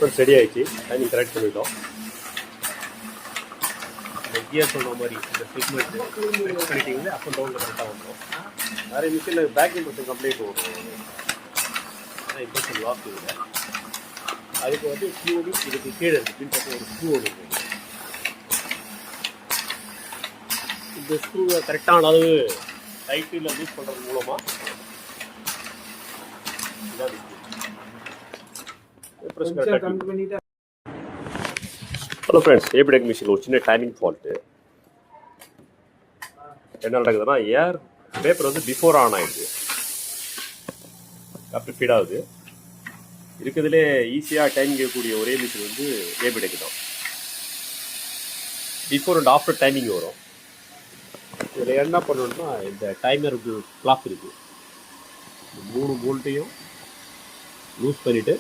Friends ready ஆகிடுச்சு. Timing correct பண்ணிட்டோம். இந்த கியர் சொன்ன மாதிரி இந்த செக்மெண்ட் பண்ணிட்டீங்கன்னா அப் அண்ட் டவுனில் கரெக்டாக வந்துடும். நிறைய மிஷினில் பேக் இம்ப்ரெஷன் கம்ப்ளைண்ட் வரும். இம்ப்ரெஷன் லாக் இல்லை. அதுக்கு வந்து ஸ்க்ரூ இதுக்கு கீழே இருக்குது. பின்பக்கம் ஒரு ஸ்க்ரூ ஒன்று இருக்குது. இந்த ஸ்க்ரூவை கரெக்டான அளவு டைட்டில் யூஸ் பண்ணுறது மூலமாக ஹலோ ஃப்ரெண்ட்ஸ், ஏபிடெக் மிஷினில் ஒரு சின்ன டைமிங் ஃபால்ட்டு. என்ன நடக்குதுன்னா, ஏர் பேப்பர் வந்து பிஃபோர் ஆன் ஆகிடுது. அப்படி ஃபீட் ஆகுது. இருக்கிறதுலே ஈஸியாக டைமிங் கேட்கக்கூடிய ஒரே மிஷின் வந்து ஏபிடெக் தான். பிஃபோர் அண்ட் ஆஃப்டர் டைமிங் வரும். இதில் என்ன பண்ணணும்னா, இந்த டைமர் கிளாக் இருக்குது. இந்த 3 போல்ட்டையும் லூஸ் பண்ணிவிட்டு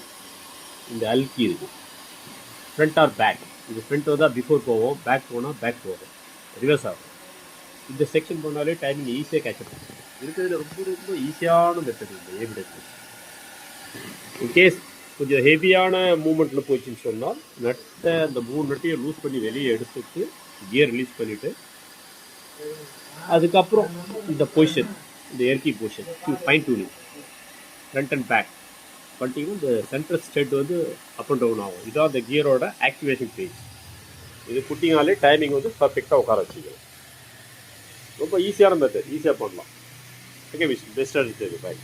இந்த அல்கி இருக்குது. Front or back. இது ஃப்ரண்ட் வந்தால் பிஃபோர் போவோம், பேக் போனால் பேக் போகும், ரிவர்ஸ் ஆகும். இந்த செக்ஷன் பண்ணாலே டைமிங் ஈஸியாக கேட்ச் பண்ணும். இருக்கிறதுல ரொம்ப ரொம்ப ஈஸியான மெத்தட் இந்த ஏபிடெக். இன்கேஸ் கொஞ்சம் ஹெவியான மூமெண்ட்டில் போச்சுன்னு சொன்னால் நட்டை அந்த 3 நட்டையும் லூஸ் பண்ணி வெளியே எடுத்துட்டு கியர் ரிலீஸ் பண்ணிவிட்டு அதுக்கப்புறம் இந்த பொசிஷன், இந்த எர்கி position fine tuning front and back பண்ணிட்டீங்கன்னா இந்த சென்ட்ரல் ஸ்டெட் வந்து அப் அண்ட் டவுன் ஆகும். இதான் அந்த கியரோட ஆக்டிவேஷன் பேஜ். இது புட்டிங்காலே டைமிங் வந்து பர்ஃபெக்டாக உட்கார வச்சுக்கலாம். ரொம்ப ஈஸியான மெத்தட், ஈஸியாக பண்ணலாம். ஓகே மிஸ், பெஸ்ட்டாக இருக்குது. பாய்.